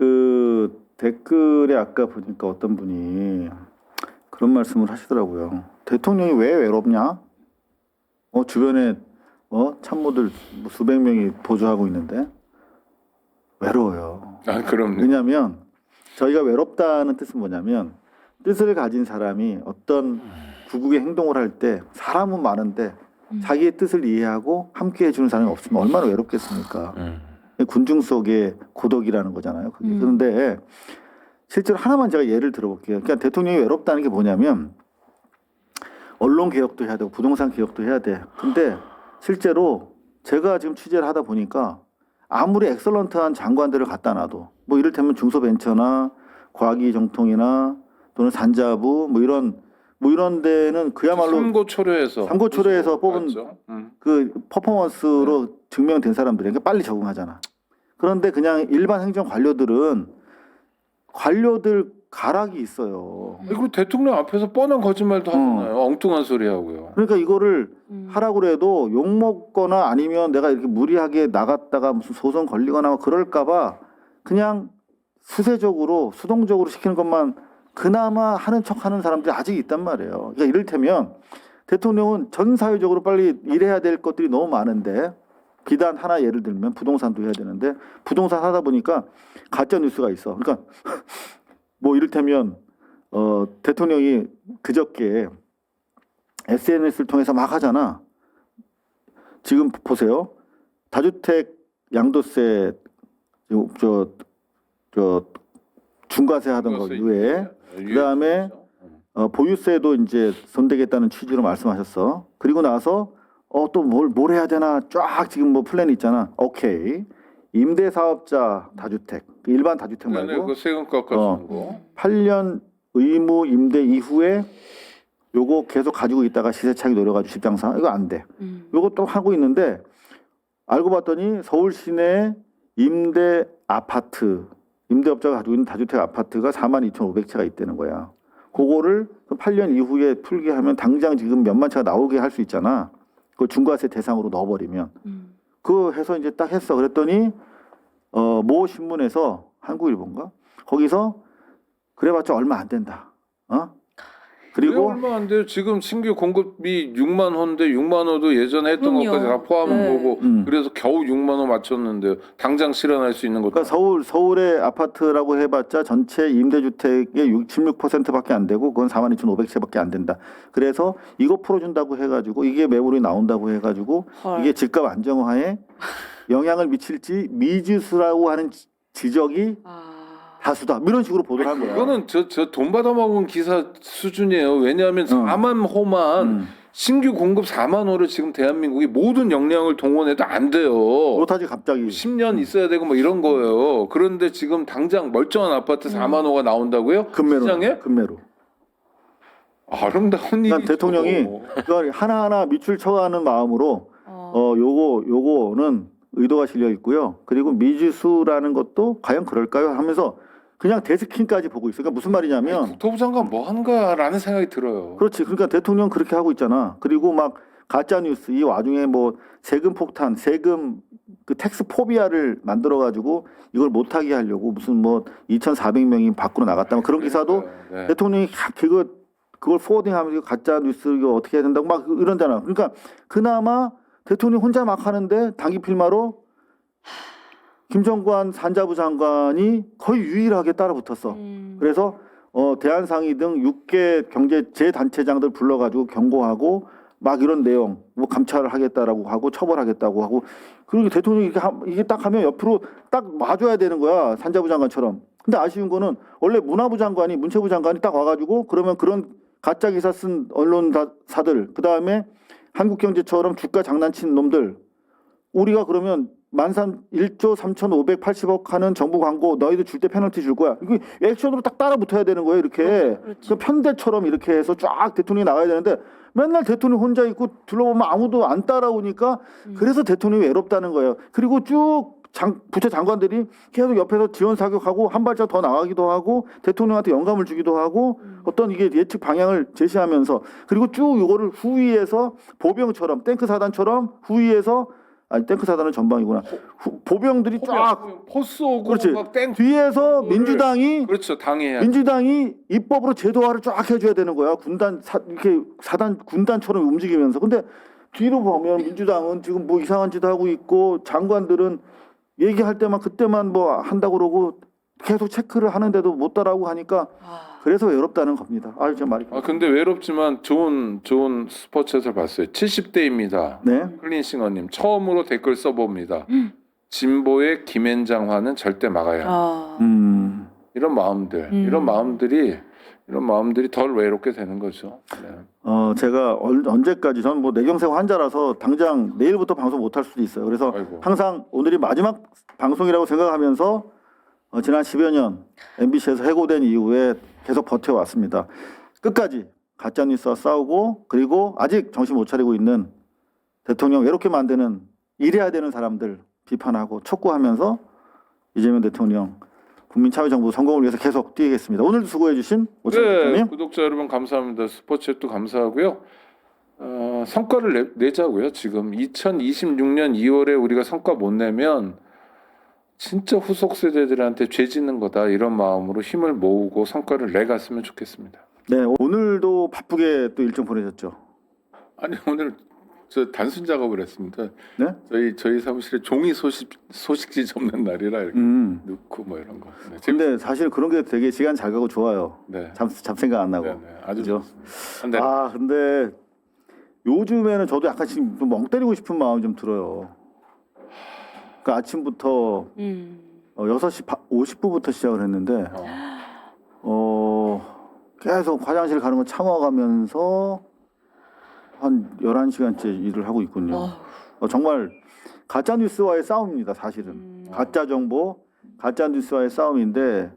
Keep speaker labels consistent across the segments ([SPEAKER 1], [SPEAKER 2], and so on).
[SPEAKER 1] 그 댓글에 아까 보니까 어떤 분이 그런 말씀을 하시더라고요. 대통령이 왜 외롭냐? 주변에 참모들 뭐 수백 명이 보조하고 있는데 외로워요.
[SPEAKER 2] 아, 그럼요.
[SPEAKER 1] 왜냐하면 저희가 외롭다는 뜻은 뭐냐면 뜻을 가진 사람이 어떤 구국의 행동을 할 때 사람은 많은데 자기의 뜻을 이해하고 함께 해주는 사람이 없으면 얼마나 외롭겠습니까? 군중 속의 고독이라는 거잖아요. 그게. 그런데 실제로 하나만 제가 예를 들어볼게요. 그러니까 대통령이 외롭다는 게 뭐냐면 언론 개혁도 해야 되고 부동산 개혁도 해야 돼. 근데 실제로 제가 지금 취재를 하다 보니까 아무리 엑설런트한 장관들을 갖다 놔도 뭐 이를테면 중소벤처나 과기정통이나 또는 산자부 뭐 이런 데는 그야말로 삼고초려에서 뽑은 그 퍼포먼스로 증명된 사람들이 그러니까 빨리 적응하잖아. 그런데 그냥 일반 행정 관료들은 관료들 가락이 있어요.
[SPEAKER 2] 그리고 대통령 앞에서 뻔한 거짓말도 하잖아요. 엉뚱한 소리 하고요.
[SPEAKER 1] 그러니까 이거를 하라고 해도 욕 먹거나 아니면 내가 이렇게 무리하게 나갔다가 무슨 소송 걸리거나 그럴까봐 그냥 수세적으로 수동적으로 시키는 것만 그나마 하는 척하는 사람들이 아직 있단 말이에요. 그러니까 이를테면 대통령은 전 사회적으로 빨리 일해야 될 것들이 너무 많은데 비단 하나 예를 들면 부동산도 해야 되는데 부동산 하다 보니까 가짜 뉴스가 있어. 그러니까 뭐 이를테면 대통령이 그저께 SNS를 통해서 막 하잖아. 지금 보세요. 다주택 양도세 저 중과세 하던 거 이외에 그다음에 보유세도 이제 손대겠다는 취지로 말씀하셨어. 그리고 나서 또 뭘 해야 되나 쫙 지금 뭐 플랜이 있잖아. 오케이. 임대사업자 다주택 일반 다주택 말고
[SPEAKER 2] 그 세금 깎아주는 거.
[SPEAKER 1] 8년 의무 임대 이후에 요거 계속 가지고 있다가 시세 차익 노려가지고 집장사 이거 안 돼. 요거 또 하고 있는데 알고 봤더니 서울 시내 임대 아파트 임대업자가 가지고 있는 다주택 아파트가 42,500채가 있다는 거야. 그거를 8년 이후에 풀게 하면 당장 지금 몇만 채가 나오게 할 수 있잖아. 그 중과세 대상으로 넣어버리면. 그거 해서 이제 딱 했어. 그랬더니 모 신문에서 한국일보인가? 거기서 그래봤자 얼마 안 된다. 그리고
[SPEAKER 2] 얼마 안 돼요. 지금 신규 공급이 6만 호인데 6만 호도 예전에 했던
[SPEAKER 3] 그럼요.
[SPEAKER 2] 것까지 다 포함한
[SPEAKER 3] 네.
[SPEAKER 2] 거고 그래서 겨우 6만 호 맞췄는데 당장 실현할 수 있는 것도
[SPEAKER 1] 그러니까 서울의 아파트라고 해봤자 전체 임대주택의 16%밖에 안 되고 그건 42,500채밖에 안 된다. 그래서 이거 풀어준다고 해가지고 이게 매물이 나온다고 해가지고
[SPEAKER 3] 헐.
[SPEAKER 1] 이게 집값 안정화에 영향을 미칠지 미지수라고 하는 지적이 다수다. 이런 식으로 보도를 한 거야.
[SPEAKER 2] 그거는 저 돈 받아 먹은 기사 수준이에요. 왜냐하면 4만 호만 신규 공급 4만 호를 지금 대한민국이 모든 역량을 동원해도 안 돼요.
[SPEAKER 1] 못하지 갑자기.
[SPEAKER 2] 10년 있어야 되고 뭐 이런 거예요. 그런데 지금 당장 멀쩡한 아파트 4만 호가 나온다고요? 시장에?
[SPEAKER 1] 금매로.
[SPEAKER 2] 아름다운 일이죠.
[SPEAKER 1] 대통령이 그걸 하나하나 밑줄 쳐가는 마음으로 요거는 의도가 실려 있고요. 그리고 미지수라는 것도 과연 그럴까요? 하면서 그냥 데스킹까지 보고 있어요. 그러니까 무슨 말이냐면
[SPEAKER 2] 국토부 장관 뭐 한가라는 생각이 들어요.
[SPEAKER 1] 그렇지. 그러니까 대통령 그렇게 하고 있잖아. 그리고 막 가짜 뉴스 이 와중에 뭐 세금 폭탄, 세금 그 텍스 포비아를 만들어 가지고 이걸 못하게 하려고 무슨 뭐 2,400명이 밖으로 나갔다. 그런 기사도
[SPEAKER 2] 네.
[SPEAKER 1] 대통령이 그걸 포워딩하면서 가짜 뉴스 이거 어떻게 해야 된다고 막 이런잖아. 그러니까 그나마 대통령이 혼자 막 하는데 단기 필마로 김정관 산자부 장관이 거의 유일하게 따라붙었어. 그래서 대한상의 등 6개 경제 재단체장들 불러가지고 경고하고 막 이런 내용 뭐 감찰을 하겠다라고 하고 처벌하겠다고 하고 그리고 대통령이 이게 딱 하면 옆으로 딱 와줘야 되는 거야. 산자부 장관처럼. 근데 아쉬운 거는 원래 문화부 장관이 문체부 장관이 딱 와가지고 그러면 그런 가짜 기사 쓴 언론사들 그다음에 한국경제처럼 주가 장난친 놈들 우리가 그러면 만산 1조 3,580억 하는 정부 광고 너희들 줄 때 페널티 줄 거야. 이게 액션으로 딱 따라 붙어야 되는 거예요. 이렇게 그 편대처럼 이렇게 해서 쫙 대통령이 나가야 되는데 맨날 대통령 혼자 있고 둘러보면 아무도 안 따라오니까 그래서 대통령이 외롭다는 거예요. 그리고 쭉 부처 장관들이 계속 옆에서 지원 사격하고 한 발짝 더 나가기도 하고 대통령한테 영감을 주기도 하고 어떤 이게 예측 방향을 제시하면서 그리고 쭉 이거를 후위에서 보병처럼 탱크 사단처럼 후위에서 아니 탱크 사단은 전방이구나. 보병들이 쫙
[SPEAKER 2] 포스 오고
[SPEAKER 1] 그렇지.
[SPEAKER 2] 막 땡.
[SPEAKER 1] 뒤에서 민주당이
[SPEAKER 2] 그렇죠. 당해야.
[SPEAKER 1] 민주당이 입법으로 제도화를 쫙 해줘야 되는 거야. 이렇게 사단 군단처럼 움직이면서. 근데 뒤로 보면 민주당은 지금 뭐 이상한 짓 하고 있고 장관들은 얘기할 때만 그때만 뭐 한다고 그러고 계속 체크를 하는데도 못 따라오고 하니까 그래서 외롭다는 겁니다. 아유 제 말이.
[SPEAKER 2] 근데 외롭지만 좋은 스포츠에서 봤어요. 70대입니다.
[SPEAKER 1] 네.
[SPEAKER 2] 클린싱어님 처음으로 댓글 써봅니다. 진보의 김앤장화는 절대 막아야 한다. 이런 마음들이 덜 외롭게 되는 거죠. 네.
[SPEAKER 1] 제가 언제까지 저는 뭐 뇌경색 환자라서 당장 내일부터 방송 못 할 수도 있어요. 그래서
[SPEAKER 2] 아이고.
[SPEAKER 1] 항상 오늘이 마지막 방송이라고 생각하면서 지난 10여 년 MBC에서 해고된 이후에 계속 버텨왔습니다. 끝까지 가짜뉴스와 싸우고 그리고 아직 정신 못 차리고 있는 대통령 외롭게 만드는 일해야 되는 사람들 비판하고 촉구하면서 이재명 대통령 국민참여정부 성공을 위해서 계속 뛰겠습니다. 오늘도 수고해 주신 오찬
[SPEAKER 2] 네,
[SPEAKER 1] 대표님.
[SPEAKER 2] 구독자 여러분 감사합니다. 스포츠도 감사하고요. 성과를 내자고요. 지금 2026년 2월에 우리가 성과 못 내면 진짜 후속 세대들한테 죄 짓는 거다 이런 마음으로 힘을 모으고 성과를 내갔으면 좋겠습니다.
[SPEAKER 1] 네, 오늘도 바쁘게 또 일정 보내셨죠.
[SPEAKER 2] 아니 오늘 저 단순 작업을 했습니다.
[SPEAKER 1] 네?
[SPEAKER 2] 저희 사무실에 종이 소식지 접는 날이라 이렇게 넣고 뭐 이런 거. 네,
[SPEAKER 1] 근데 사실 그런 게 되게 시간 잘 가고 좋아요.
[SPEAKER 2] 네.
[SPEAKER 1] 잡생각 안 나고.
[SPEAKER 2] 네, 아주
[SPEAKER 1] 그죠?
[SPEAKER 2] 좋습니다. 네.
[SPEAKER 1] 근데 요즘에는 저도 약간 지금 좀 멍 때리고 싶은 마음이 좀 들어요. 그 아침부터 6시 50분부터 시작을 했는데 계속 화장실 가는 거 참아가면서 한 11시간째 일을 하고 있군요. 정말 가짜 뉴스와의 싸움입니다, 사실은. 가짜 정보, 가짜 뉴스와의 싸움인데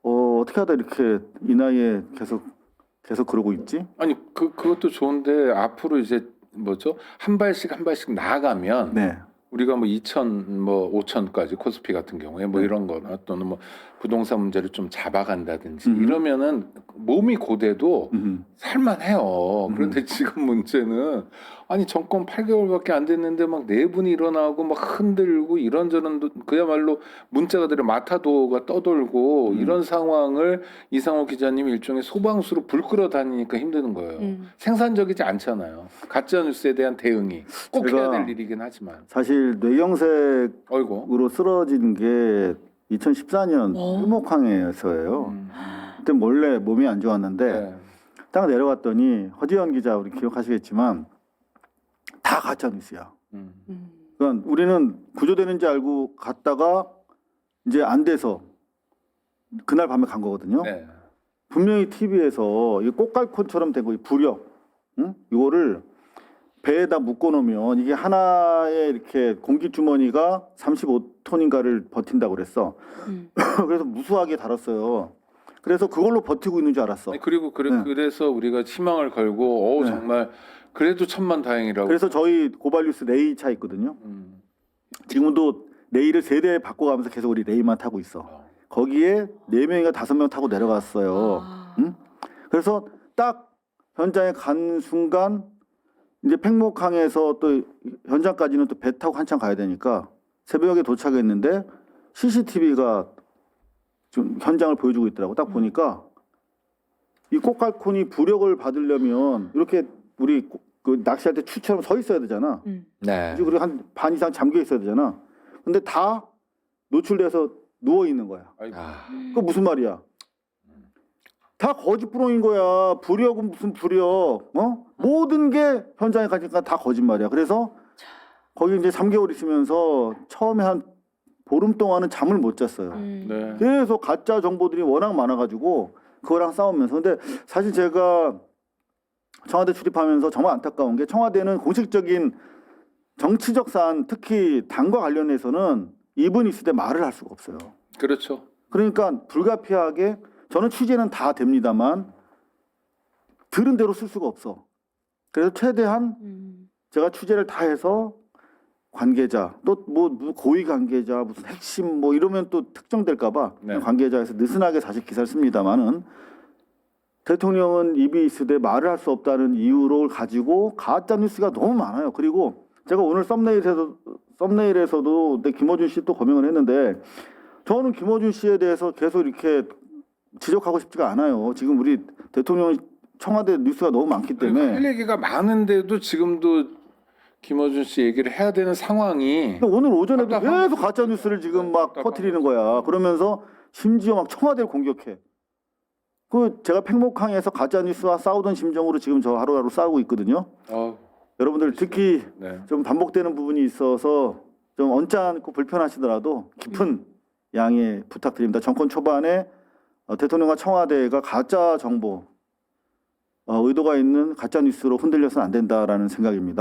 [SPEAKER 1] 어떻게 하다 이렇게 이 나이에 계속 그러고 있지?
[SPEAKER 2] 아니 그것도 좋은데 앞으로 이제 뭐죠? 한 발씩 나아가면
[SPEAKER 1] 네.
[SPEAKER 2] 우리가 뭐 2천 뭐 5천까지 코스피 같은 경우에 뭐 이런 거나 또는 뭐 부동산 문제를 좀 잡아간다든지 이러면은 몸이 고돼도 살만해요. 그런데 지금 문제는 아니 정권 8개월밖에 안 됐는데 막 내분이 일어나고 막 흔들고 이런저런 그야말로 문자가 들어 마타도가 떠돌고 이런 상황을 이상호 기자님이 일종의 소방수로 불 끌어 다니니까 힘드는 거예요. 생산적이지 않잖아요. 가짜 뉴스에 대한 대응이 꼭 해야 될 일이긴 하지만
[SPEAKER 1] 사실 뇌경색으로
[SPEAKER 2] 어이구.
[SPEAKER 1] 쓰러진 게 2014년 일목항에서예요. 그때 원래 몸이 안 좋았는데
[SPEAKER 2] 네.
[SPEAKER 1] 딱 내려갔더니 허지연 기자 우리 기억하시겠지만 다 가짜 뉴스야. 그러니까 우리는 구조되는지 알고 갔다가 이제 안 돼서 그날 밤에 간 거거든요.
[SPEAKER 2] 네.
[SPEAKER 1] 분명히 TV에서 이 꽃갈콘처럼 된 거, 이 부력, 이거를 배에다 묶어놓으면 이게 하나의 이렇게 공기 주머니가 35톤인가를 버틴다고 그랬어. 그래서 무수하게 달았어요. 그래서 그걸로 버티고 있는 줄 알았어.
[SPEAKER 2] 아니, 그리고 그래서 우리가 희망을 걸고
[SPEAKER 1] 네.
[SPEAKER 2] 정말 그래도 천만다행이라고.
[SPEAKER 1] 그래서 저희 고발뉴스 레이 차 있거든요. 지금도 레이를 3대 바꿔가면서 계속 우리 레이만 타고 있어. 거기에 4명인가 5명 타고 내려갔어요. 그래서 딱 현장에 간 순간 이제 팽목항에서 또 현장까지는 또 배 타고 한참 가야 되니까 새벽에 도착했는데 CCTV가 좀 현장을 보여주고 있더라고. 딱 보니까 이 꽃갈콘이 부력을 받으려면 이렇게 우리 그 낚시할 때 추처럼 서 있어야 되잖아.
[SPEAKER 2] 네.
[SPEAKER 1] 그리고 한 반 이상 잠겨 있어야 되잖아. 근데 다 노출돼서 누워 있는 거야. 그 무슨 말이야? 다 거짓부렁인 거야. 부력은 무슨 부력? 모든 게 현장에 가니까 다 거짓말이야. 그래서 거기 이제 3개월 있으면서 처음에 한 보름 동안은 잠을 못 잤어요.
[SPEAKER 2] 네.
[SPEAKER 1] 계속 가짜 정보들이 워낙 많아가지고 그거랑 싸우면서. 근데 사실 제가 청와대 출입하면서 정말 안타까운 게 청와대는 공식적인 정치적 사안, 특히 당과 관련해서는 이분이 있을 때 말을 할 수가 없어요.
[SPEAKER 2] 그렇죠.
[SPEAKER 1] 그러니까 불가피하게 저는 취재는 다 됩니다만 들은 대로 쓸 수가 없어. 그래서 최대한 제가 취재를 다 해서 관계자 또 뭐 고위 관계자 무슨 핵심 뭐 이러면 또 특정될까봐
[SPEAKER 2] 네.
[SPEAKER 1] 관계자에서 느슨하게 사실 기사를 씁니다만은 대통령은 입이 있으되 말을 할 수 없다는 이유를 가지고 가짜 뉴스가 너무 많아요. 그리고 제가 오늘 썸네일에서도 내 김어준 씨 또 거명을 했는데 저는 김어준 씨에 대해서 계속 이렇게 지적하고 싶지가 않아요. 지금 우리 대통령 청와대 뉴스가 너무 많기 때문에
[SPEAKER 2] 할 얘기가 많은데도 지금도 김어준 씨 얘기를 해야 되는 상황이
[SPEAKER 1] 근데 오늘 오전에도
[SPEAKER 2] 답답한
[SPEAKER 1] 계속 가짜 뉴스를 지금 막
[SPEAKER 2] 답답한
[SPEAKER 1] 퍼뜨리는
[SPEAKER 2] 거죠.
[SPEAKER 1] 거야. 그러면서 심지어 막 청와대를 공격해. 그 제가 팽목항에서 가짜 뉴스와 싸우던 심정으로 지금 저 하루하루 싸우고 있거든요. 여러분들 특히
[SPEAKER 2] 네.
[SPEAKER 1] 좀 반복되는 부분이 있어서 좀 언짢고 불편하시더라도 깊은 양해 부탁드립니다. 정권 초반에 대통령과 청와대가 가짜 정보, 의도가 있는 가짜 뉴스로 흔들려서는 안 된다라는 생각입니다.